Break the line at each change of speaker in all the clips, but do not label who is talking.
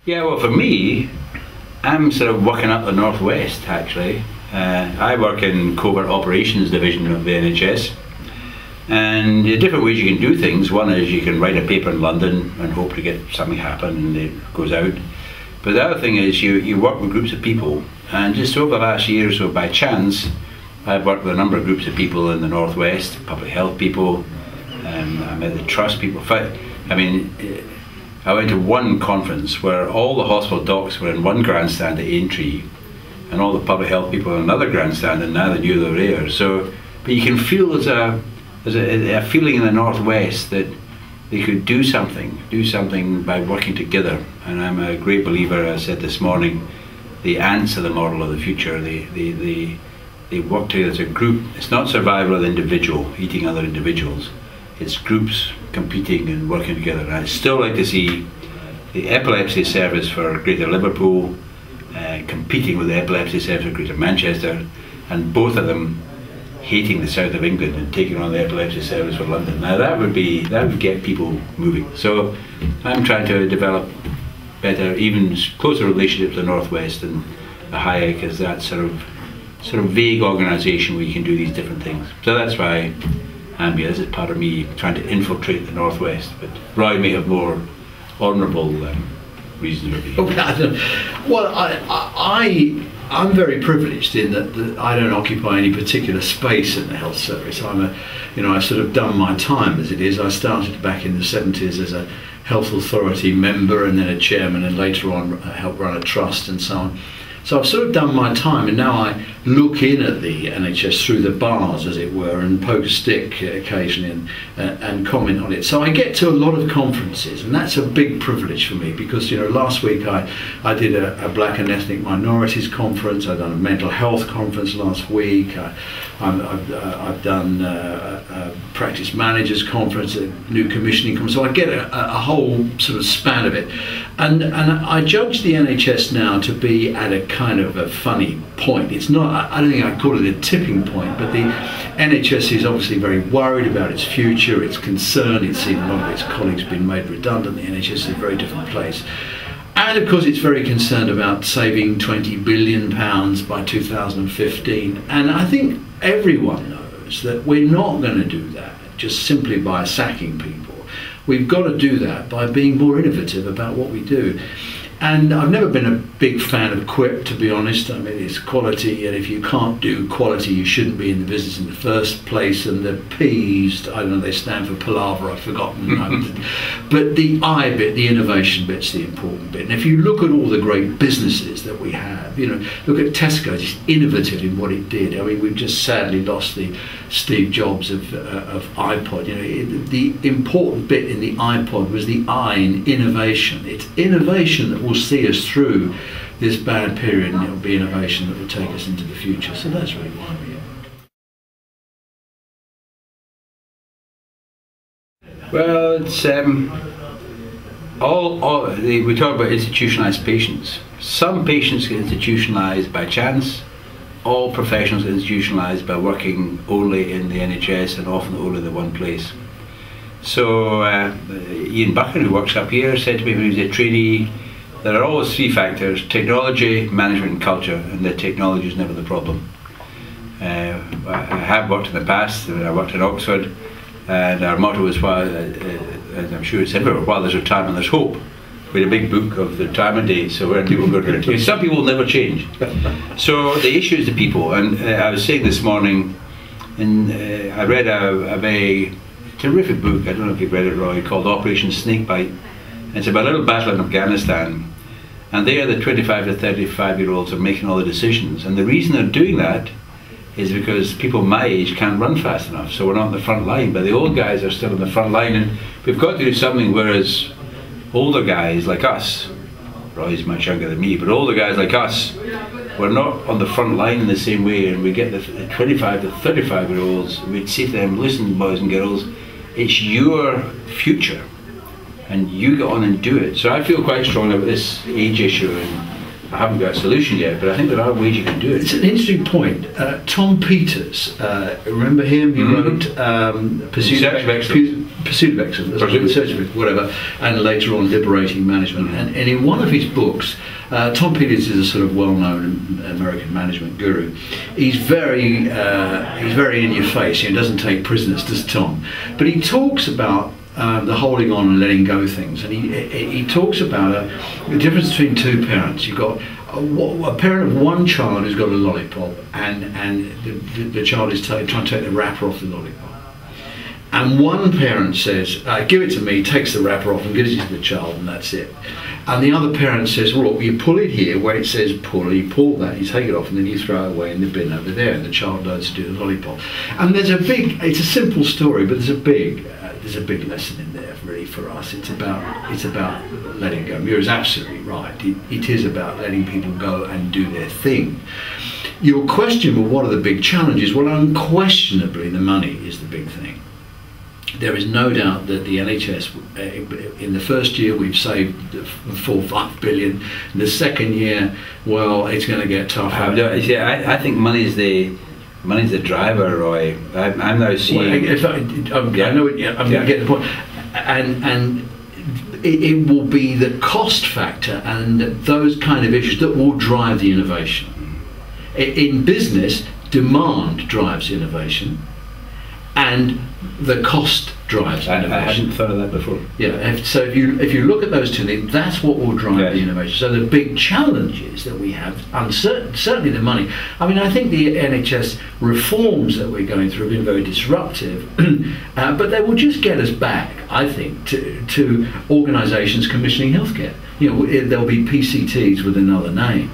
Yeah, well, for me, I'm sort of working up the northwest actually. I work in covert operations division of the NHS, and there are different ways you can do things. One is you can write a paper in London and hope to get something happen and it goes out. But the other thing is you work with groups of people, and just over the last year or so, by chance, I've worked with a number of groups of people in the northwest, public health people, I met the trust people. I mean, I went to one conference where all the hospital docs were in one grandstand at Aintree, and all the public health people in another grandstand, and now they knew they were there. So, but you can feel there's a feeling in the northwest that they could do something by working together. And I'm a great believer, as I said this morning, the ants are the model of the future. They work together as a group. It's not survival of the individual eating other individuals. It's groups competing and working together. And I'd still like to see the epilepsy service for Greater Liverpool competing with the epilepsy service for Greater Manchester, and both of them hating the south of England and taking on the epilepsy service for London. Now that would get people moving. So I'm trying to develop better, even closer relationships with the northwest, and the HIAC is that sort of vague organisation where you can do these different things. So that's why I'm here. This is part of me trying to infiltrate the northwest. But Roy may have more honourable reasons for being here.
Well, I'm very privileged in that I don't occupy any particular space in the health service. I've sort of done my time as it is. I started back in the 70s as a health authority member, and then a chairman, and later on helped run a trust and so on. So I've sort of done my time, and now I look in at the NHS through the bars, as it were, and poke a stick occasionally and comment on it. So I get to a lot of conferences, and that's a big privilege for me, because last week I did a Black and Ethnic Minorities conference. I've done a mental health conference last week. I've done a practice managers conference, a new commissioning conference. So I get a whole sort of span of it, and I judge the NHS now to be at a kind of a funny point. It's not, I don't think I'd call it a tipping point, but the NHS is obviously very worried about its future, it's concerned, it's seen a lot of its colleagues being made redundant. The NHS is a very different place. And of course it's very concerned about saving £20 billion by 2015. And I think everyone knows that we're not going to do that just simply by sacking people. We've got to do that by being more innovative about what we do. And I've never been a big fan of QUIP, to be honest. I mean, it's quality, and if you can't do quality, you shouldn't be in the business in the first place. And the P's, I don't know, they stand for palaver, I've forgotten. But the I bit, the innovation bit's the important bit. And if you look at all the great businesses that we have, look at Tesco, it's innovative in what it did. I mean, we've just sadly lost the Steve Jobs of iPod. The important bit in the iPod was the I in innovation. It's innovation that will see us through this bad period, and it will be innovation that will take us into the future. So that's really why we're here.
Well, it's we talk about institutionalised patients. Some patients get institutionalised by chance. All professionals get institutionalised by working only in the NHS, and often only in the one place. So Ian Buchan, who works up here, said to me when he was a trainee, there are always three factors: technology, management and culture, and the technology is never the problem. I have worked in the past. I worked in Oxford, and our motto was, and I'm sure it's everywhere, while there's retirement there's hope. We had a big book of the retirement days, so when people go to retirement, some people will never change. So the issue is the people, and I was saying this morning, and I read a very terrific book, I don't know if you've read it, Roy, called Operation Snakebite. It's about a little battle in Afghanistan, and there the 25 to 35-year-olds are making all the decisions, and the reason they're doing that is because people my age can't run fast enough, so we're not on the front line, but the old guys are still on the front line, and we've got to do something. Whereas older guys like us, Roy's much younger than me, but older guys like us, we're not on the front line in the same way, and we get the 25 to 35-year-olds, we'd say to them, listen boys and girls, it's your future, and you get on and do it. So I feel quite strongly about this age issue, and I haven't got a solution yet, but I think there are ways you can do it.
It's an interesting point. Tom Peters, remember him? He wrote Pursuit of Excellence, Search of whatever, and later on Liberating Management. And in one of his books, Tom Peters is a sort of well-known American management guru. He's very in your face. He doesn't take prisoners, does Tom? But he talks about the holding on and letting go things, and he talks about the difference between two parents. You've got a parent of one child who's got a lollipop, and the child is trying to take the wrapper off the lollipop. And one parent says, give it to me, takes the wrapper off and gives it to the child, and that's it. And the other parent says, well, look, you pull it here where it says pull, you pull that, you take it off, and then you throw it away in the bin over there, and the child learns to do the lollipop. And it's a simple story, but there's a big lesson in there really for us. It's about letting go. Muir is absolutely right. It is about letting people go and do their thing. Your question, well, what are the big challenges? Well, unquestionably the money is the big thing. There is no doubt that the NHS, in the first year we've saved 4 or 5 billion. In the second year, well, it's going to get tougher.
I think money's the driver, Roy. I'm now seeing.
Well, I know. I'm going to get the point. And it will be the cost factor and those kind of issues that will drive the innovation. In business, demand drives innovation, and the cost drives innovation.
I hadn't thought of that before.
Yeah, so if you look at those two things, that's what will drive the innovation. So the big challenges that we have, certainly the money. I mean, I think the NHS reforms that we're going through have been very disruptive, but they will just get us back, I think, to organisations commissioning healthcare. You know, there'll be PCTs with another name.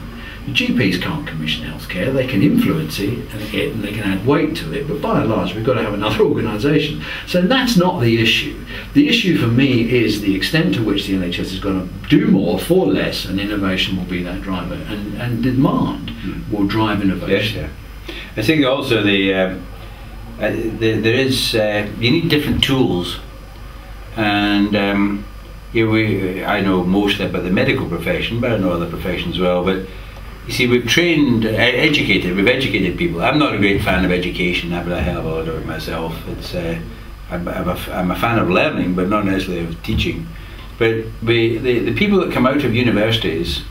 The GPs can't commission healthcare. They can influence it and they can add weight to it, but by and large we've got to have another organisation. So that's not the issue. The issue for me is the extent to which the NHS is going to do more for less, and innovation will be that driver, and demand will drive innovation.
Yes, yeah. I think also there is you need different tools, and I know mostly about the medical profession, but I know other professions as well. But you see, we've educated people. I'm not a great fan of education. I've got a hell of a lot of it myself. I'm a fan of learning, but not necessarily of teaching. But the people that come out of universities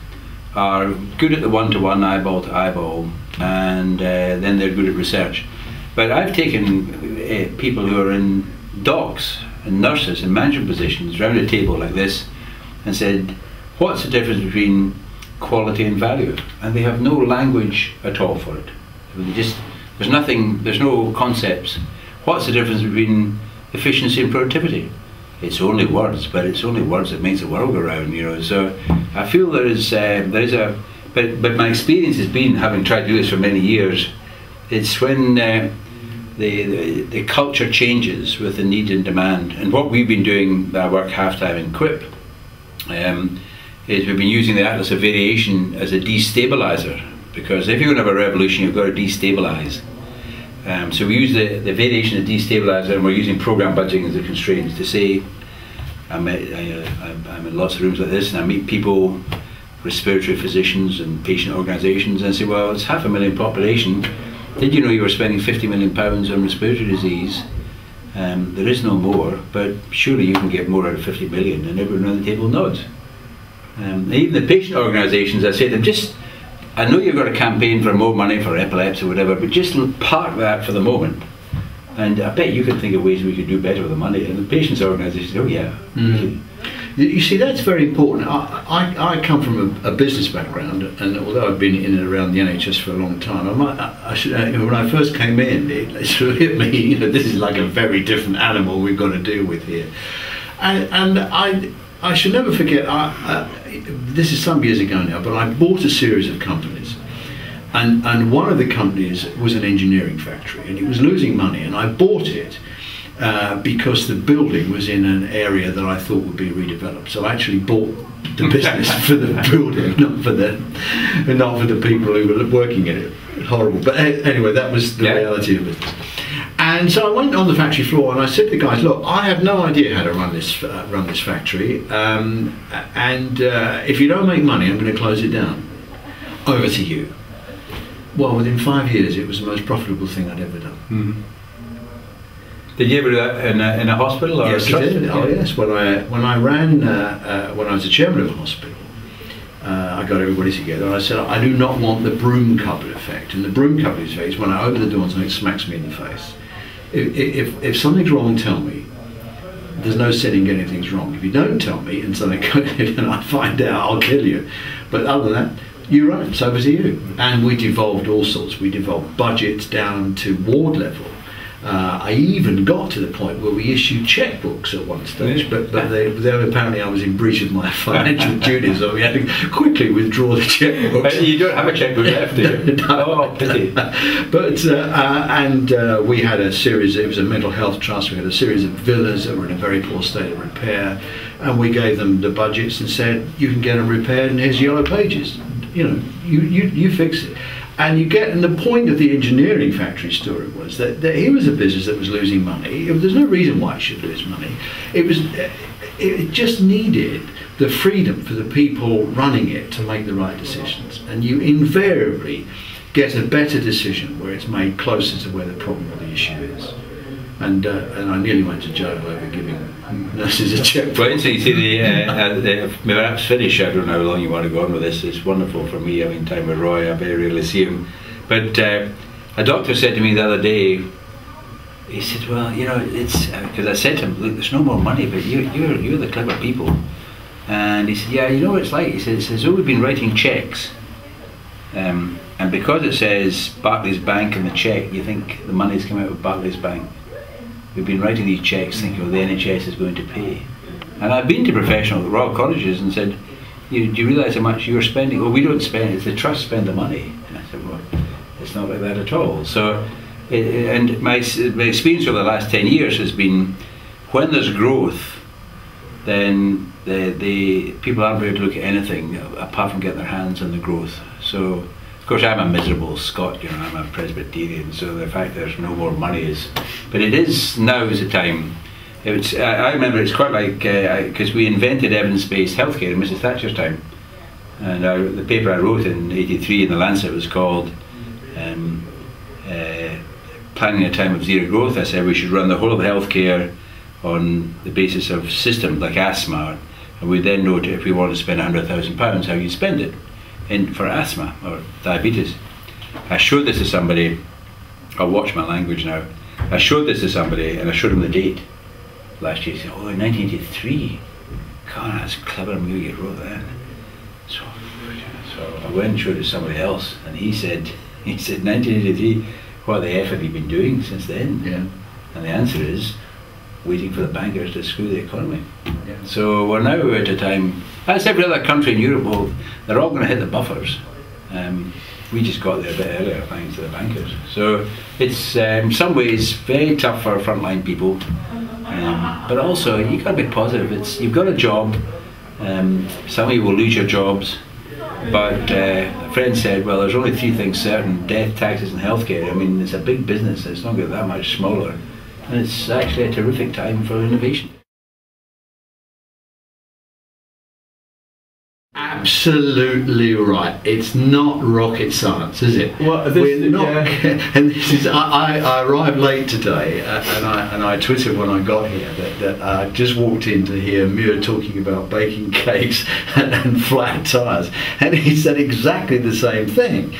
are good at the one-to-one, eyeball-to-eyeball, and then they're good at research. But I've taken people who are in docs and nurses and management positions round a table like this and said, what's the difference between quality and value? And they have no language at all for it. There's no concepts. What's the difference between efficiency and productivity? It's only words, but it's only words that makes the world go round, you know. So I feel but my experience has been, having tried to do this for many years, it's when the culture changes with the need and demand. And what we've been doing, I work half-time in Quip, is we've been using the Atlas of Variation as a destabilizer, because if you're going to have a revolution, you've got to destabilize. So we use the variation as destabilizer, and we're using program budgeting as a constraint to say, I'm in lots of rooms like this, and I meet people, respiratory physicians and patient organisations, and I say, well, it's 500,000 population. Did you know you were spending £50 million on respiratory disease? There is no more, but surely you can get more out of 50 million, and everyone around the table nods. Even the patient organisations, I say to them, I know you've got a campaign for more money for epilepsy or whatever, but just park that for the moment. And I bet you could think of ways we could do better with the money. And the patients organisations, oh yeah.
You see, that's very important. I come from a business background, and although I've been in and around the NHS for a long time, when I first came in, it sort of hit me, you know, this is like a very different animal we've got to deal with here. And I should never forget, this is some years ago now, but I bought a series of companies, and one of the companies was an engineering factory, and it was losing money, and I bought it because the building was in an area that I thought would be redeveloped. So I actually bought the business for the building, not for the people who were working in it. Horrible, but anyway, that was the reality of it. And so I went on the factory floor and I said to the guys, look, I have no idea how to run this factory, and if you don't make money, I'm going to close it down. over to you. Well, within 5 years, it was the most profitable thing I'd ever done.
Mm-hmm. Did you ever do that in a hospital or
yes,
a trust?
I did. Oh, yes. When I ran, when I was the chairman of a hospital, I got everybody together and I said, I do not want the broom cupboard effect. And the broom cupboard effect is when I open the door and something smacks me in the face. If something's wrong, tell me. There's no sin in getting things wrong. If you don't tell me and something and I find out, I'll kill you. But other than that, you run it, so was you. And we devolved all sorts. We devolved budgets down to ward level. I even got to the point where we issued checkbooks at one stage, but they apparently I was in breach of my financial duties, so we had to quickly withdraw the checkbooks.
You don't have a checkbook left, do you?
No.
Oh, pity.
But we had a series. It was a mental health trust. We had a series of villas that were in a very poor state of repair, and we gave them the budgets and said, "You can get them repaired, and here's yellow pages. You know, you fix it." And the point of the engineering factory story was that here was a business that was losing money. There's no reason why it should lose money. It just needed the freedom for the people running it to make the right decisions. And you invariably get a better decision where it's made closer to where the problem or the issue is. And I nearly went to jail over giving nurses a check.
Well, so you see, the perhaps finish. I don't know how long you want to go on with this. It's wonderful for me having time with Roy. I very rarely see him. But a doctor said to me the other day, he said, "Well, you know, it's because I said to him, look, there's no more money, but you're the clever people." And he said, "Yeah, you know what it's like." He says, "Oh, we've been writing checks, and because it says Barclays Bank in the check, you think the money's come out of Barclays Bank. We've been writing these checks thinking, oh, the NHS is going to pay." And I've been to professional Royal Colleges and said, do you realise how much you're spending? "Well, we don't spend, it's the trust spend the money." And I said, "Well, it's not like that at all." So, and my experience over the last 10 years has been, when there's growth, then the people aren't prepared to look at anything apart from getting their hands on the growth. So, of course, I'm a miserable Scot, you know, I'm a Presbyterian, so the fact there's no more money is, but it is, now is the time. I remember it's quite like, because we invented evidence-based healthcare in Mrs. Thatcher's time, and the paper I wrote in '83 in the Lancet was called Planning a Time of Zero Growth. I said we should run the whole of healthcare on the basis of systems like asthma, and we then know if we want to spend £100,000 how you spend it. For asthma or diabetes. I showed this to somebody, I'll watch my language now, I showed this to somebody and I showed him the date last year. He said, "Oh, in 1983, God, that's clever, Muir, you wrote that." So I went and showed it to somebody else and he said 1983, what the F have you been doing since then?
Yeah.
And the answer is, waiting for the bankers to screw the economy.
Yeah.
So we're now at a time, as every other country in Europe, well, they're all going to hit the buffers. We just got there a bit earlier thanks to the bankers. So it's in some ways very tough for frontline people, but also you've got to be positive. You've got a job, some of you will lose your jobs, but a friend said, well, there's only 3 things certain: death, taxes and healthcare. I mean, it's a big business, it's not getting that much smaller. And it's actually a terrific time for innovation.
Absolutely right. It's not rocket science, is it?
Well,
we're not. Yeah. And this is. I arrived late today, and I twittered when I got here that I just walked in to hear Muir talking about baking cakes and flat tires, and he said exactly the same thing.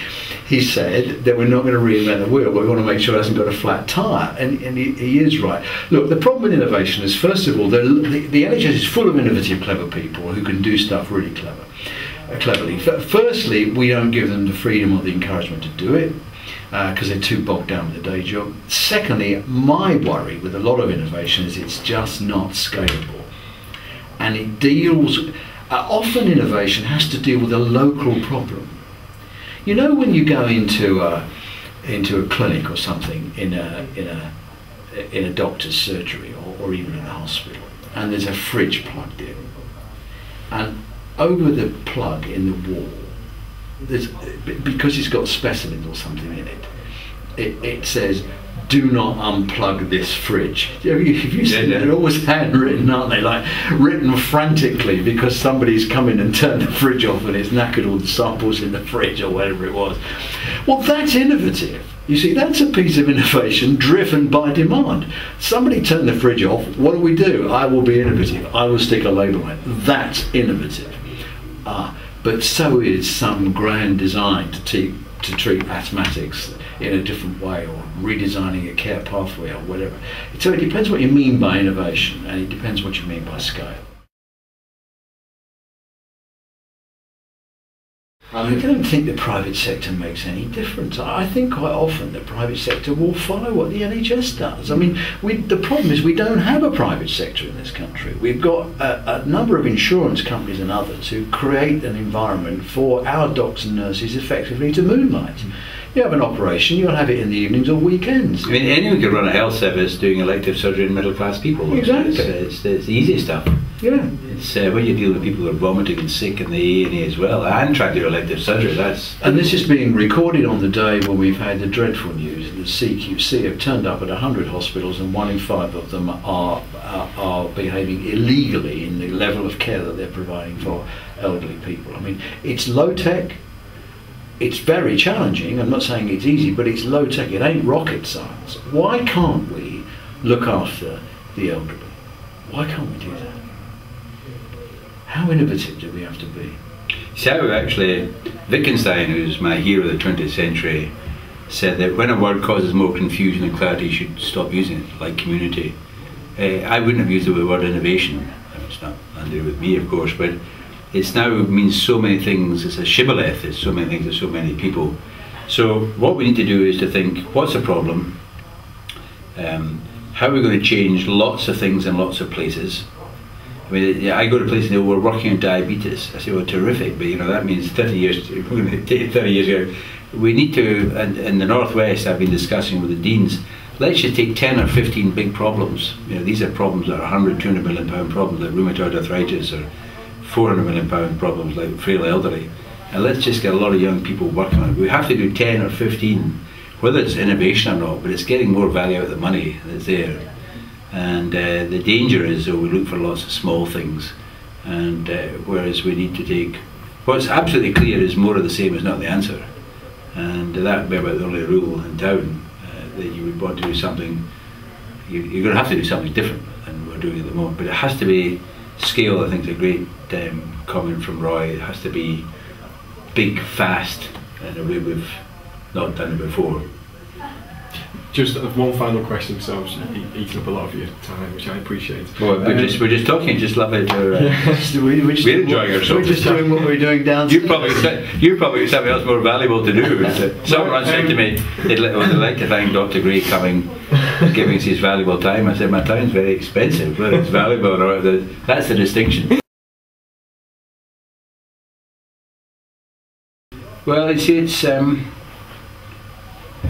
He said that we're not going to reinvent the wheel, but we want to make sure it hasn't got a flat tyre, and he is right. Look, the problem with innovation is, first of all, the NHS is full of innovative, clever people who can do stuff really cleverly. Firstly, we don't give them the freedom or the encouragement to do it because they're too bogged down with the day job. Secondly, my worry with a lot of innovation is it's just not scalable, and it deals. Often innovation has to deal with a local problem. You know, when you go into a clinic or something in a doctor's surgery or even in a hospital, and there's a fridge plugged in, and over the plug in the wall, because it's got specimens or something in it, it says, do not unplug this fridge. Have you seen that? They're always handwritten, aren't they? Like written frantically because somebody's come in and turned the fridge off and it's knackered all the samples in the fridge or whatever it was. Well, that's innovative. You see, that's a piece of innovation driven by demand. Somebody turned the fridge off. What do? I will be innovative. I will stick a label on it. That's innovative. But so is some grand design to treat asthmatics in a different way, or redesigning a care pathway or whatever. So it depends what you mean by innovation, and it depends what you mean by scale. I don't think the private sector makes any difference. I think quite often the private sector will follow what the NHS does. I mean, the problem is we don't have a private sector in this country. We've got a number of insurance companies and others who create an environment for our doctors and nurses effectively to moonlight. You have an operation, you'll have it in the evenings or weekends.
I mean, anyone can run a health service doing elective surgery in middle class people.
Exactly.
It's the easy stuff.
Yeah.
It's when you deal with people who are vomiting and sick in the A&E as well, and trying to do elective surgery, that's...
And this is being recorded on the day when we've had the dreadful news that the CQC have turned up at 100 hospitals and 1 in 5 of them are behaving illegally in the level of care that they're providing for elderly people. I mean, it's low tech. It's very challenging. I'm not saying it's easy, but it's low tech. It ain't rocket science. Why can't we look after the elderly? Why can't we do that? How innovative do we have to be?
So actually, Wittgenstein, who's my hero of the 20th century, said that when a word causes more confusion than clarity, you should stop using it, like community. I wouldn't have used the word innovation. It's not to do with me, of course, but it's now means so many things. It's a shibboleth. It's so many things to so many people. So what we need to do is to think, what's the problem? How are we going to change lots of things in lots of places? I mean, I go to places and we're working on diabetes. I say, well, terrific, but you know that means 30 years. We're going to take 30 years ago. We need to. And in the Northwest, I've been discussing with the deans. Let's just take 10 or 15 big problems. You know, these are problems that are 100, 200 million pound problems like rheumatoid arthritis, or 400 million pound problems like frail elderly. And let's just get a lot of young people working on it. We have to do 10 or 15, whether it's innovation or not, but it's getting more value out of the money that's there. And the danger is that we look for lots of small things, and whereas we need to take, what's absolutely clear is more of the same is not the answer. And that would be about the only rule in town, that you would want to do something, you're going to have to do something different than we're doing at the moment. But it has to be scale. I think is a great comment from Roy. It has to be big, fast, in a way we've not done it before.
Just one final question, so I was eating up a lot of your time, which I appreciate.
Well, we're just talking, just love it. We're enjoying ourselves.
We're just doing what we're doing downstairs.
You probably got something else more valuable to do. Someone said to me, they'd like to thank Dr. Gray coming, giving us his valuable time. I said, my time's very expensive, but it's valuable. That's the distinction. Well, it's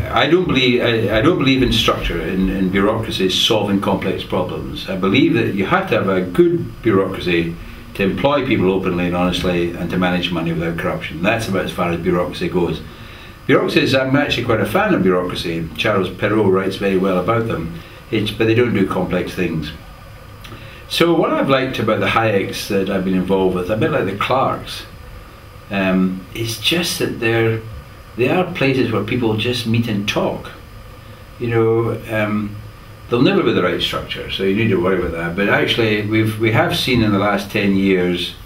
I don't believe in structure, in bureaucracy solving complex problems. I believe that you have to have a good bureaucracy to employ people openly and honestly and to manage money without corruption. That's about as far as bureaucracy goes. Bureaucracies, I'm actually quite a fan of bureaucracy. Charles Perrault writes very well about them, but they don't do complex things. So what I've liked about the Hayeks that I've been involved with, a bit like the Clarks, is just that they are places where people just meet and talk. You know, they'll never be the right structure, so you need to worry about that. But actually, we have seen in the last 10 years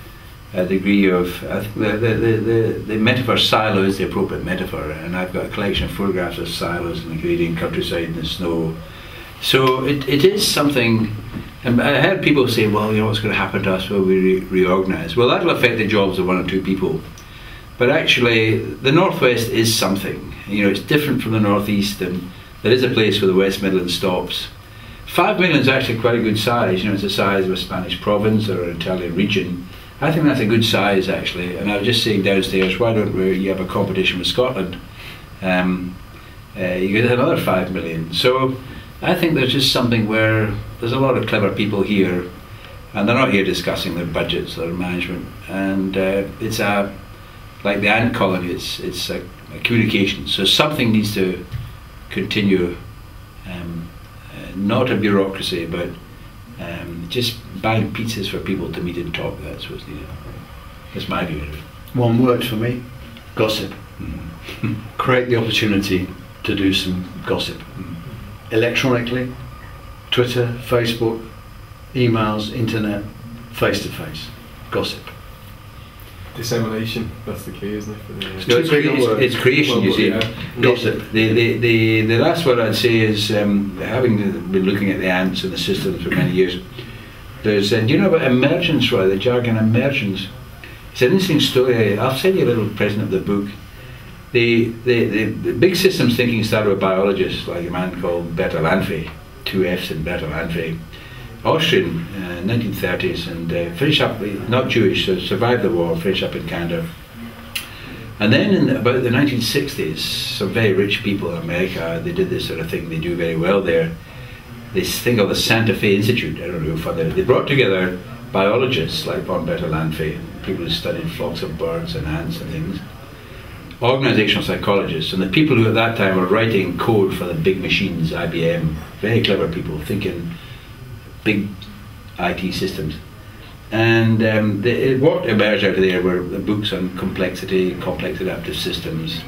a degree of, I think the metaphor silo is the appropriate metaphor, and I've got a collection of photographs of silos in the Canadian countryside in the snow. So it is something, and I heard people say, well, you know, what's going to happen to us when we reorganise? Well, that'll affect the jobs of 1 or 2 people. But actually, the Northwest is something. You know, it's different from the Northeast, and there is a place where the West Midlands stops. 5 million is actually quite a good size. You know, it's the size of a Spanish province or an Italian region. I think that's a good size, actually. And I was just saying downstairs, why don't you have a competition with Scotland? You get another 5 million. So I think there's just something where there's a lot of clever people here, and they're not here discussing their budgets or their management. And it's like the ant colony, it's a communication. So something needs to continue not a bureaucracy, but just buying pizzas for people to meet and talk. That's what's needed. That's my view of it.
One word for me: gossip. Create the opportunity to do some gossip. Electronically, Twitter, Facebook, emails, internet, face to face. Gossip.
Dissemination, that's the key, isn't it? For the,
It's creation, you see.
Yeah.
Gossip.
The last word I'd say is, having been looking at the ants and the systems for many years, there's, do you know about emergence, Roy, the jargon emergence? It's an interesting story. I'll send you a little present of the book. The big systems thinking started with biologists, like a man called Bertalanffy, 2 F's in Bertalanffy, Austrian, 1930s, and finished up, not Jewish, so survived the war, finished up in Canada. And then in about the 1960s, some very rich people in America, they did this sort of thing, they do very well there. This thing called the Santa Fe Institute, I don't know who funded it. They brought together biologists like von Bertalanffy, people who studied flocks of birds and ants and things, organizational psychologists, and the people who at that time were writing code for the big machines, IBM, very clever people thinking big IT systems. And what emerged out of there were the books on complexity, complex adaptive systems.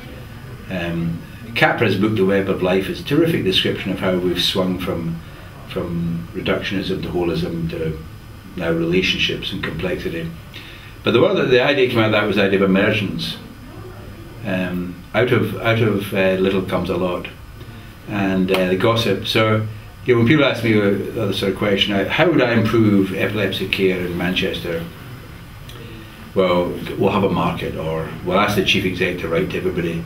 Capra's book, The Web of Life, is a terrific description of how we've swung from reductionism to holism to now relationships and complexity. But the idea came out of that was the idea of emergence. Out of little comes a lot, and the gossip. So, you know, when people ask me the other sort of question, how would I improve epilepsy care in Manchester? Well, we'll have a market, or we'll ask the chief exec to write to everybody.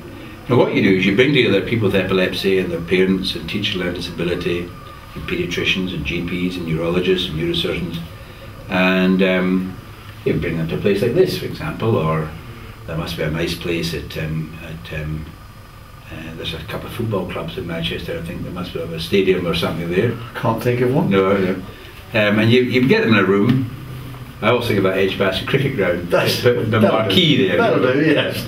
Now, what you do is you bring together people with epilepsy and their parents and teachers with learning disability, and paediatricians and GPs and neurologists and neurosurgeons, and you bring them to a place like this, for example, or there must be a nice place at there's a couple of football clubs in Manchester. I think there must be a stadium or something there.
Can't think of one.
No. And you get them in a room. I also think about Edgbaston Cricket Ground.
That's
the marquee there.
That'll do, yes.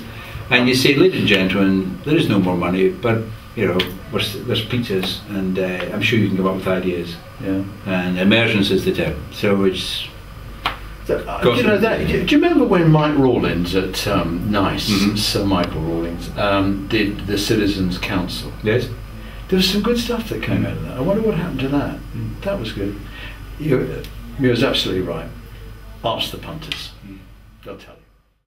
And you say, ladies and gentlemen, there is no more money, but you know, there's pizzas, and I'm sure you can come up with ideas.
Yeah. And
emergence is the tip. So it's.
Do you know that? Do you remember when Mike Rawlins at NICE, Sir Michael Rawlins, did the Citizens Council?
Yes.
There was some good stuff that came out of that. I wonder what happened to that. That was good. You was absolutely right. Ask the punters. They'll tell you.